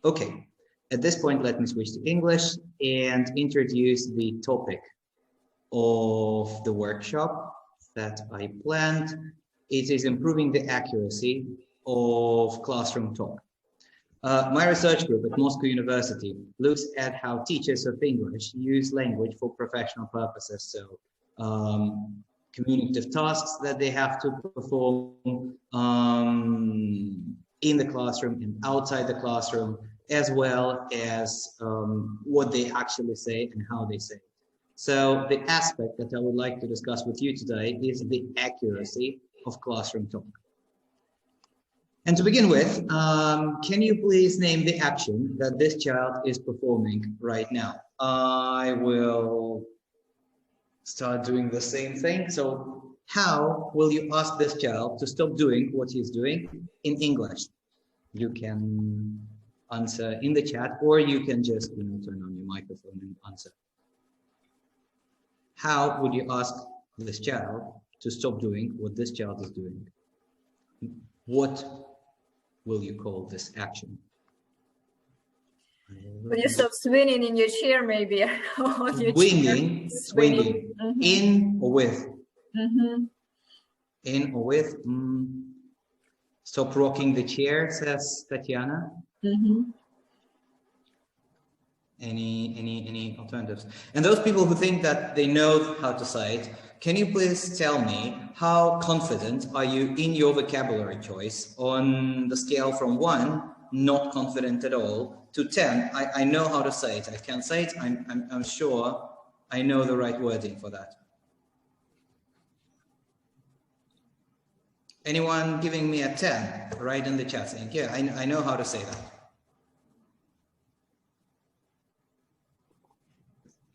Okay, at this point, let me switch to English and introduce the topic of the workshop that I planned. It is improving the accuracy of classroom talk. My research group at Moscow University looks at how teachers of English use language for professional purposes. So communicative tasks that they have to perform in the classroom and outside the classroom, as well as what they actually say and how they say it. So the aspect that I would like to discuss with you today is the accuracy of classroom talk. And to begin with, can you please name the action that this child is performing right now? I will start doing the same thing. So how will you ask this child to stop doing what he's doing in English? You can answer in the chat, or you can just turn on your microphone and answer. How would you ask this child to stop doing what this child is doing? What will you call this action? Will you stop swinging in your chair, maybe? Swinging. Mm-hmm. In or with? Mm-hmm. In or with? Stop rocking the chair, says Tatiana. Mm-hmm. Any alternatives? And those people who think that they know how to say it, can you please tell me how confident are you in your vocabulary choice on the scale from 1, not confident at all, to 10, I know how to say it, I can say it, I'm sure I know the right wording for that. Anyone giving me a 10 right in the chat saying, yeah, I know how to say that.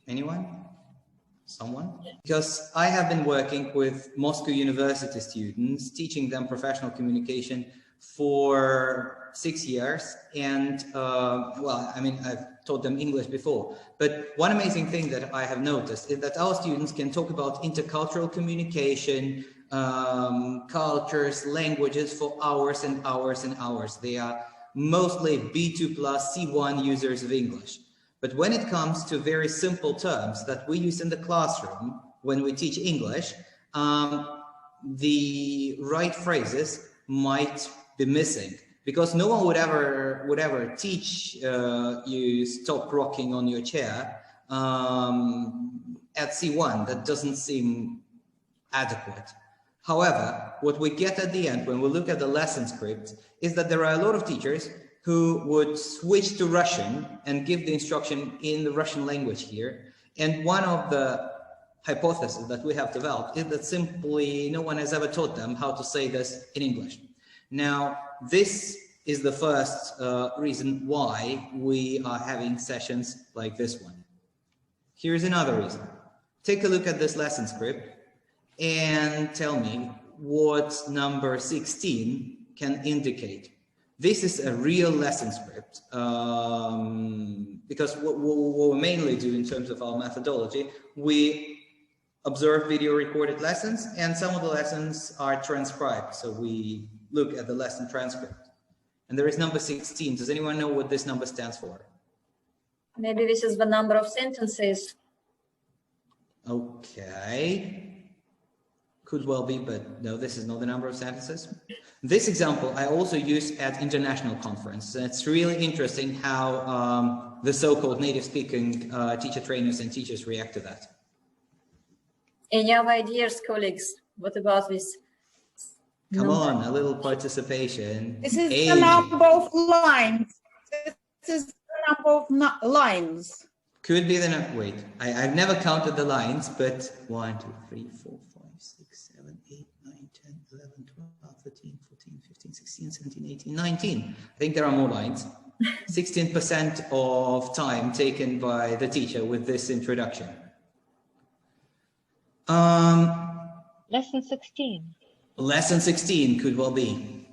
Anyone? Someone? Because I have been working with Moscow University students, teaching them professional communication for 6 years. And well, I mean, I've taught them English before. But one amazing thing that I have noticed is that our students can talk about intercultural communication, cultures, languages for hours and hours and hours. They are mostly B2 plus C1 users of English. But when it comes to very simple terms that we use in the classroom when we teach English, the right phrases might be missing, because no one would ever teach you stop rocking on your chair at C1. That doesn't seem adequate. However, what we get at the end when we look at the lesson script is that there are a lot of teachers who would switch to Russian and give the instruction in the Russian language here. And one of the hypotheses that we have developed is that simply no one has ever taught them how to say this in English. Now, this is the first reason why we are having sessions like this one. Here's another reason. Take a look at this lesson script and tell me what number 16 can indicate. This is a real lesson script, because what we mainly do in terms of our methodology, we observe video recorded lessons, and some of the lessons are transcribed. So we look at the lesson transcript. And there is number 16. Does anyone know what this number stands for? Maybe this is the number of sentences. Okay. Could well be, but no, this is not the number of sentences. This example I also use at international conference. It's really interesting how the so-called native speaking teacher trainers and teachers react to that. Any other ideas, colleagues? What about this? Come on, a little participation. This is the number of lines. This is the number of lines. Could be the number. Wait, I've never counted the lines, but 1, 2, 3, 4, 5, 6, 7, 8, 9, 10, 11, 12, 13, 14, 15, 16, 17, 18, 19. I think there are more lines. 16% of time taken by the teacher with this introduction. Lesson 16. Lesson 16 could well be.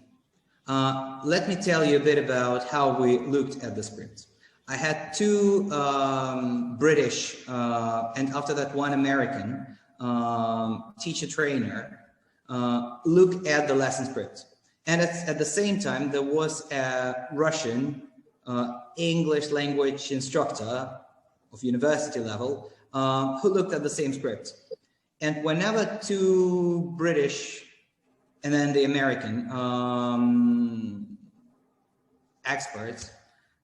Let me tell you a bit about how we looked at the script. I had 2 British and after that 1 American teacher trainer look at the lesson script. And at the same time, there was a Russian English language instructor of university level who looked at the same script. And whenever two British and then the American experts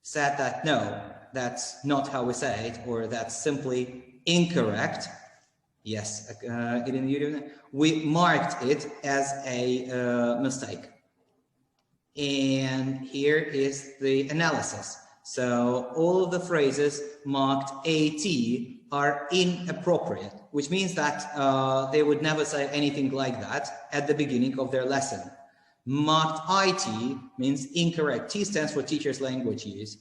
said that no, that's not how we say it, or that's simply incorrect, yes, we marked it as a mistake. And here is the analysis. So all of the phrases marked AT are inappropriate, which means that they would never say anything like that at the beginning of their lesson. Marked IT means incorrect. T stands for teacher's language use.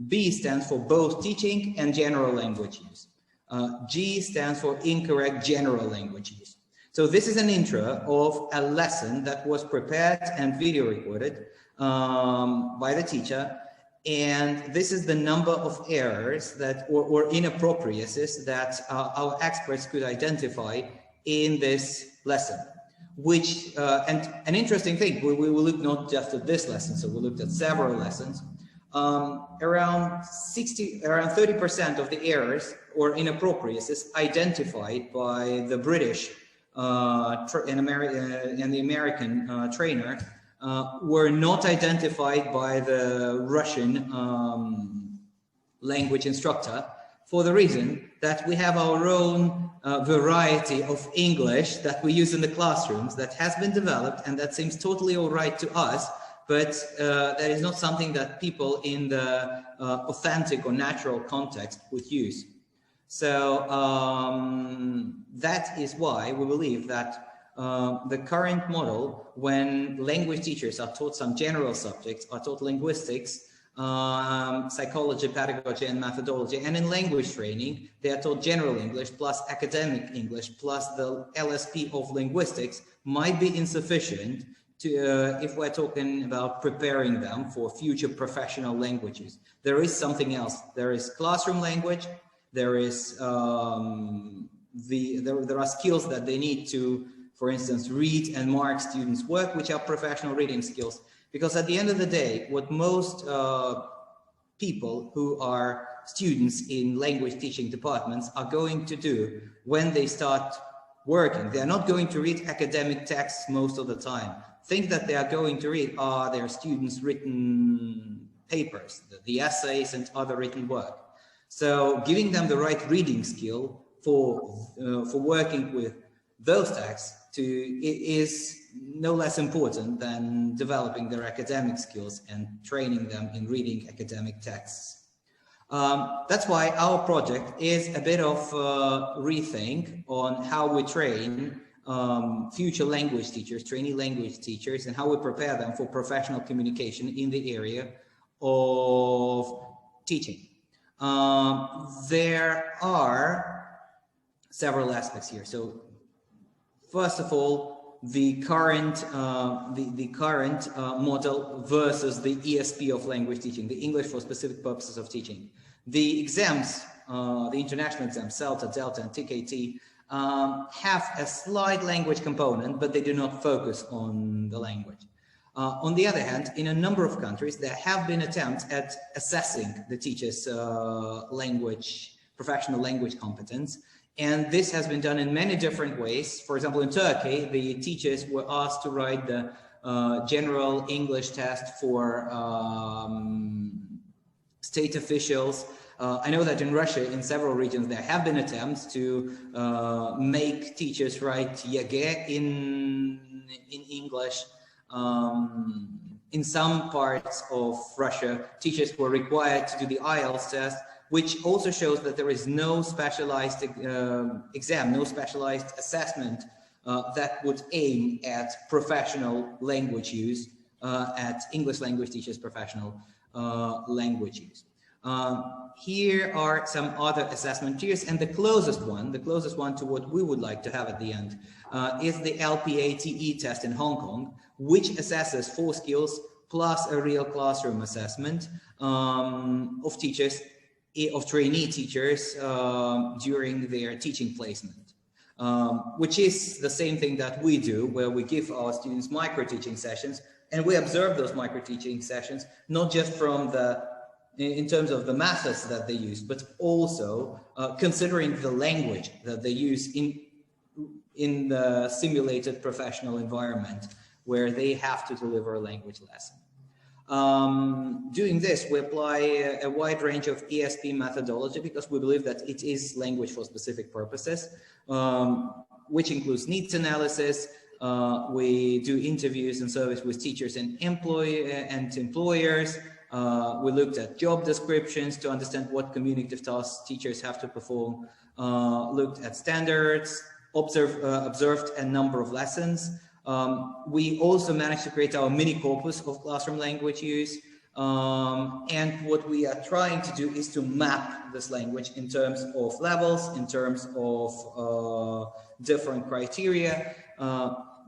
B stands for both teaching and general language use. G stands for incorrect general language use. So this is an intro of a lesson that was prepared and video recorded by the teacher. And this is the number of errors that, or inappropriacies that our experts could identify in this lesson. Which, and an interesting thing, we looked not just at this lesson, so we looked at several lessons. Around 30% of the errors or inappropriacies identified by the British and the American trainer were not identified by the Russian language instructor, for the reason that we have our own variety of English that we use in the classrooms that has been developed, and that seems totally all right to us, but that is not something that people in the authentic or natural context would use. So that is why we believe that the current model, when language teachers are taught some general subjects, are taught linguistics, psychology, pedagogy, and methodology, and in language training, they are taught general English plus academic English plus the LSP of linguistics, might be insufficient to, if we're talking about preparing them for future professional languages. There is something else. There is classroom language. There is there are skills that they need to, for instance, read and mark students' work, which are professional reading skills. Because at the end of the day, what most people who are students in language teaching departments are going to do when they start working, they're not going to read academic texts most of the time. Things that they are going to read are their students' written papers, the essays and other written work. So giving them the right reading skill for working with those texts is no less important than developing their academic skills and training them in reading academic texts. That's why our project is a bit of rethink on how we train future language teachers, trainee language teachers, and how we prepare them for professional communication in the area of teaching. There are several aspects here. So first of all, the current model versus the ESP of language teaching, the English for specific purposes of teaching. The exams, the international exams, CELTA, DELTA, and TKT, have a slight language component, but they do not focus on the language. On the other hand, in a number of countries, there have been attempts at assessing the teacher's professional language competence. And this has been done in many different ways. For example, in Turkey, the teachers were asked to write the general English test for state officials. I know that in Russia, in several regions, there have been attempts to make teachers write YAGE in English. In some parts of Russia, teachers were required to do the IELTS test, which also shows that there is no specialized exam, no specialized assessment that would aim at professional language use, at English language teachers' professional language use. Here are some other assessment tiers, and the closest one to what we would like to have at the end is the LPATE test in Hong Kong, which assesses 4 skills plus a real classroom assessment of teachers, of trainee teachers during their teaching placement, which is the same thing that we do, where we give our students micro-teaching sessions And we observe those micro-teaching sessions, not just from in terms of the methods that they use, but also considering the language that they use in the simulated professional environment where they have to deliver a language lesson. Doing this, we apply a wide range of ESP methodology because we believe that it is language for specific purposes, which includes needs analysis. We do interviews and surveys with teachers and employers. We looked at job descriptions to understand what communicative tasks teachers have to perform, looked at standards, observed a number of lessons. We also managed to create our mini corpus of classroom language use. And what we are trying to do is to map this language in terms of levels, in terms of different criteria.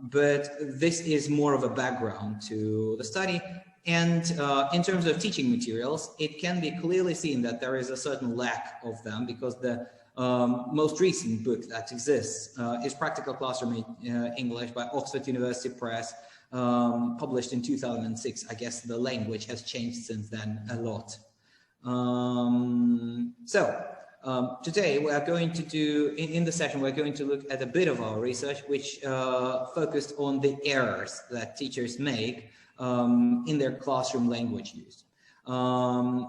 But this is more of a background to the study. And in terms of teaching materials, it can be clearly seen that there is a certain lack of them because the most recent book that exists is Practical Classroom English by Oxford University Press, published in 2006. I guess the language has changed since then a lot. Today we are going to do, in the session, we're going to look at a bit of our research, which focused on the errors that teachers make in their classroom language use.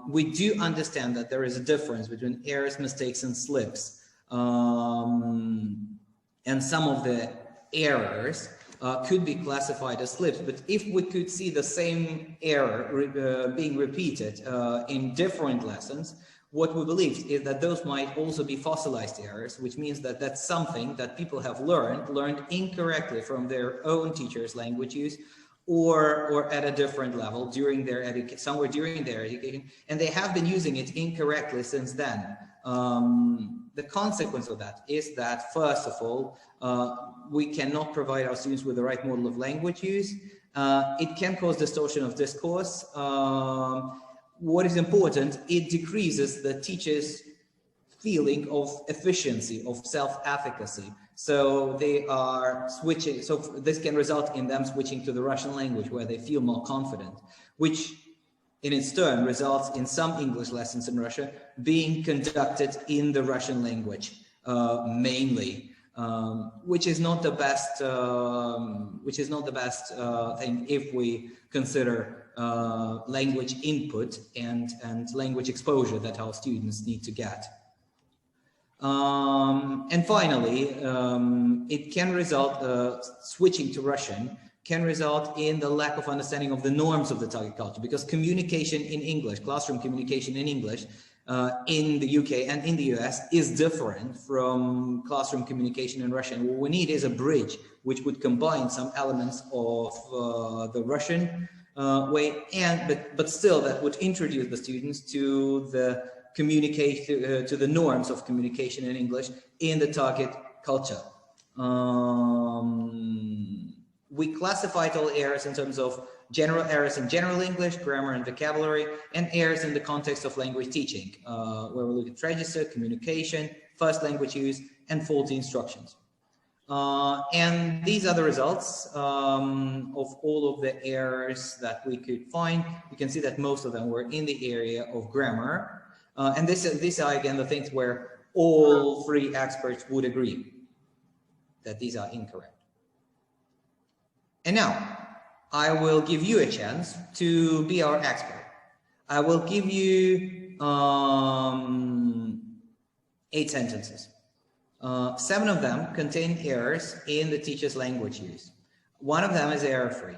We do understand that there is a difference between errors, mistakes, and slips. And some of the errors could be classified as slips, but if we could see the same error being repeated in different lessons, what we believe is that those might also be fossilized errors, which means that that's something that people have learned incorrectly from their own teacher's language use, or at a different level during their somewhere during their education, and they have been using it incorrectly since then. The consequence of that is that, first of all, we cannot provide our students with the right model of language use. It can cause distortion of discourse. What is important, it decreases the teacher's feeling of efficiency, of self-efficacy. So they are switching, so this can result in them switching to the Russian language where they feel more confident, which in its turn results in some English lessons in Russia being conducted in the Russian language mainly, which is not the best thing if we consider language input and language exposure that our students need to get. And finally, it can result, switching to Russian can result in the lack of understanding of the norms of the target culture, because communication in English, classroom communication in English, in the UK and in the US is different from classroom communication in Russian. What we need is a bridge which would combine some elements of the Russian way, but still that would introduce the students to the communication, to the norms of communication in English in the target culture. We classified all errors in terms of general errors in general English, grammar and vocabulary, and errors in the context of language teaching, where we look at register, communication, first language use, and faulty instructions. And these are the results of all of the errors that we could find. You can see that most of them were in the area of grammar. And these are, again, the things where all three experts would agree that these are incorrect. And now, I will give you a chance to be our expert. I will give you 8 sentences. 7 of them contain errors in the teacher's language use. 1 of them is error-free.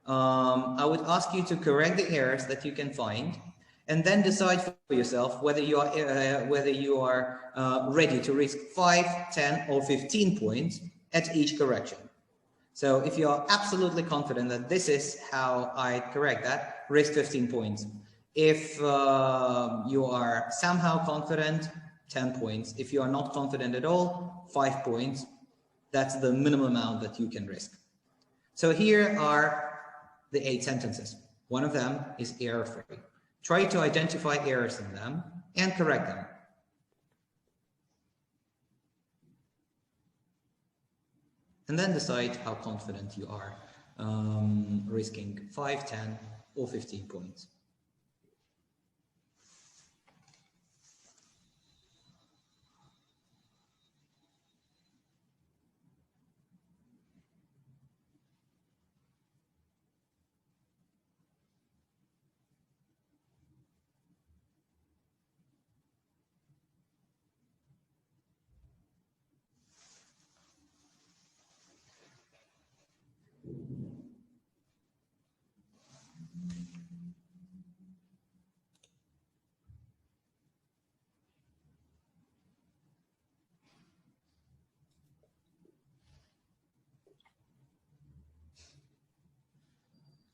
I would ask you to correct the errors that you can find, and then decide for yourself whether you are ready to risk 5, 10, or 15 points at each correction. So if you are absolutely confident that this is how I correct that, risk 15 points. If you are somehow confident, 10 points. If you are not confident at all, 5 points. That's the minimum amount that you can risk. So here are the 8 sentences. 1 of them is error-free. Try to identify errors in them and correct them. And then decide how confident you are risking 5, 10, or 15 points.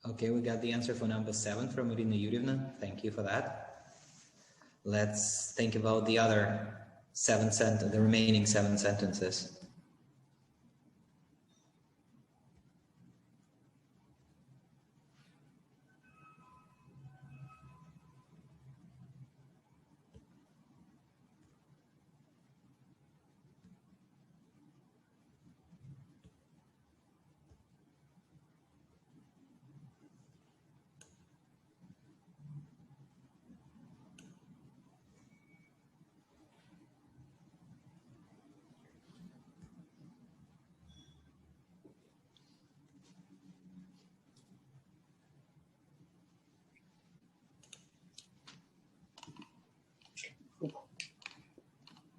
Okay, we got the answer for number 7 from Irina Yurievna. Thank you for that. Let's think about the other the remaining 7 sentences.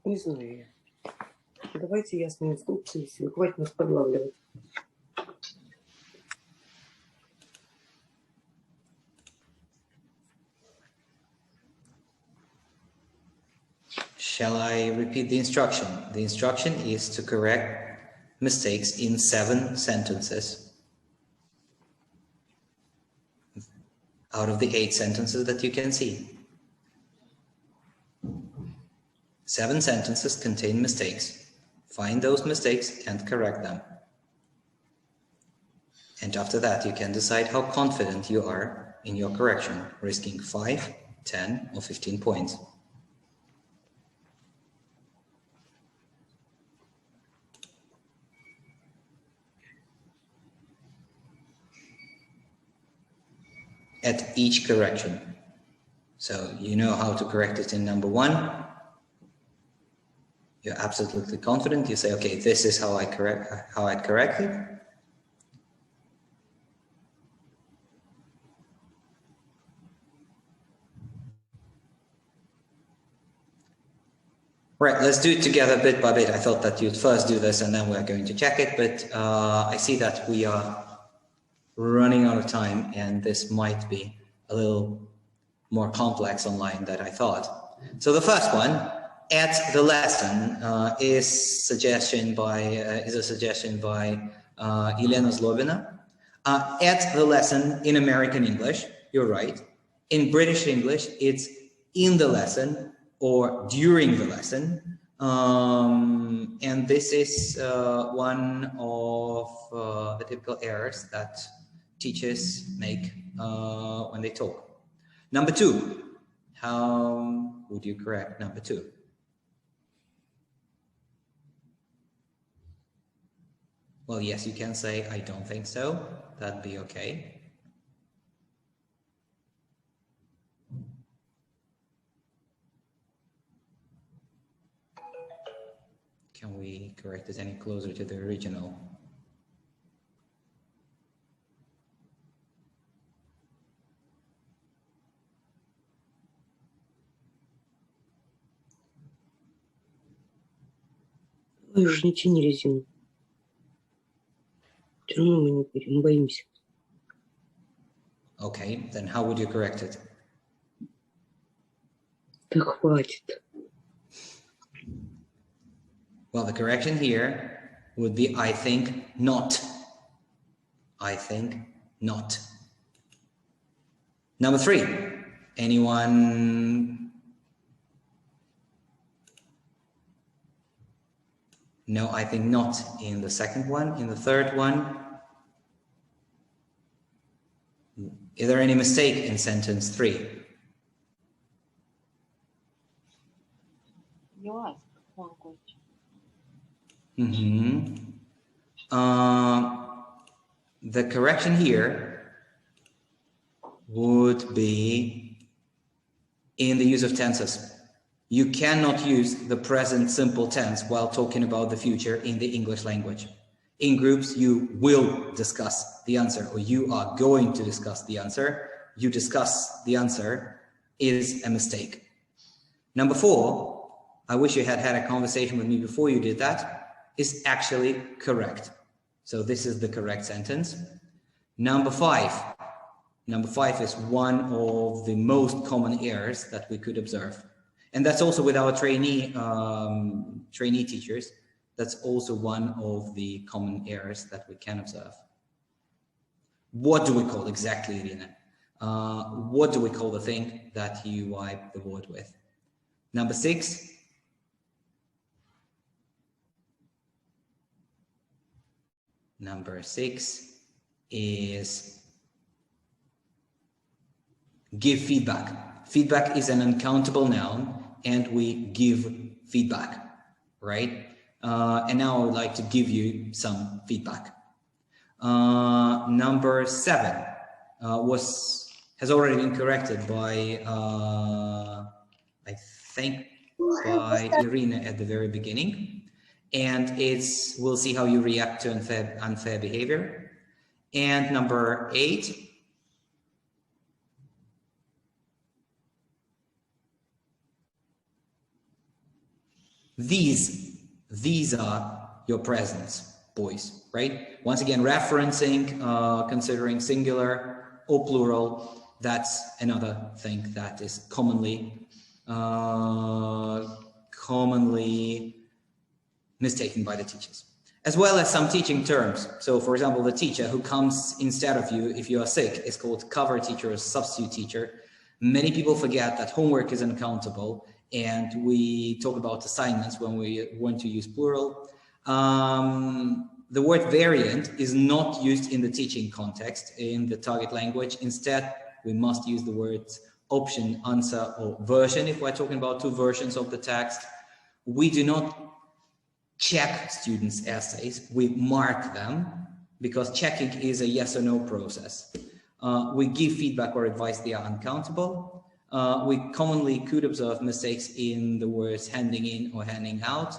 Не знаю я. Давайте ясные инструкции, все, хватит нас подлавливать. Shall I repeat the instruction? The instruction is to correct mistakes in 7 sentences out of the 8 sentences that you can see. 7 sentences contain mistakes. Find those mistakes and correct them. And after that, you can decide how confident you are in your correction, risking 5, 10, or 15 points. At each correction. So you know how to correct it in number 1. You're absolutely confident. You say, okay, this is how I'd correct it. Right, let's do it together bit by bit. I thought that you'd first do this and then we're going to check it, but I see that we are running out of time and this might be a little more complex online than I thought. So the first one, at the lesson, is a suggestion by Elena Zlobina. At the lesson in American English, you're right. In British English, it's in the lesson or during the lesson. And this is one of the typical errors that teachers make when they talk. Number 2, how would you correct number 2? Well, yes, you can say, I don't think so. That'd be okay. Can we correct it any closer to the original? Ой, уже не тяни резину. Все равно мы не будем, боимся. Okay, then how would you correct it? Да хватит. Well, the correction here would be, I think not. I think not. Number 3, anyone? No, I think not in the second one. In the third one, is there any mistake in sentence 3? You ask one question. Mm-hmm. the correction here would be in the use of tenses. You cannot use the present simple tense while talking about the future in the English language. In groups, you will discuss the answer, or you are going to discuss the answer. You discuss the answer is a mistake. Number 4, I wish you had had a conversation with me before you did that, is actually correct. So this is the correct sentence. Number 5 is one of the most common errors that we could observe. And that's also with our trainee teachers. That's also one of the common errors that we can observe. What do we call exactly, Irina? What do we call the thing that you wipe the board with? Number 6. Number 6 is give feedback. Feedback is an uncountable noun, and we give feedback, right? And now I would like to give you some feedback. Number 7 has already been corrected by, I think, by Irina at the very beginning. And we'll see how you react to unfair behavior. And number 8, these are your presents, boys, right? Once again, referencing, considering singular or plural, that's another thing that is commonly mistaken by the teachers, as well as some teaching terms. So for example, the teacher who comes instead of you if you are sick is called cover teacher or substitute teacher. Many people forget that homework is uncountable, and we talk about assignments when we want to use plural. The word variant is not used in the teaching context in the target language. Instead, we must use the words option, answer, or version if we're talking about 2 versions of the text. We do not check students' essays, we mark them, because checking is a yes or no process. We give feedback or advice, they are uncountable. We commonly could observe mistakes in the words handing in or handing out.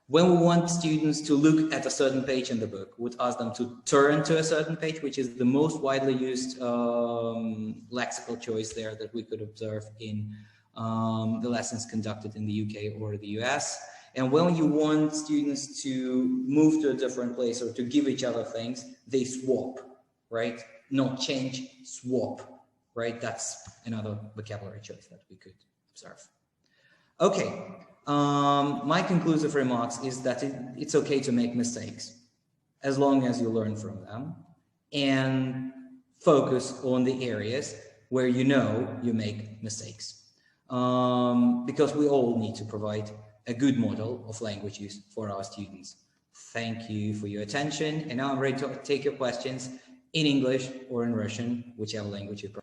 When we want students to look at a certain page in the book, we would ask them to turn to a certain page, which is the most widely used lexical choice there that we could observe in the lessons conducted in the UK or the US. And when you want students to move to a different place or to give each other things, they swap, right? Not change, swap, right? That's another vocabulary choice that we could observe. Okay, my conclusive remarks is that it's okay to make mistakes as long as you learn from them and focus on the areas where you know you make mistakes. Because we all need to provide a good model of language use for our students. Thank you for your attention. And now I'm ready to take your questions in English or in Russian, whichever language you prefer.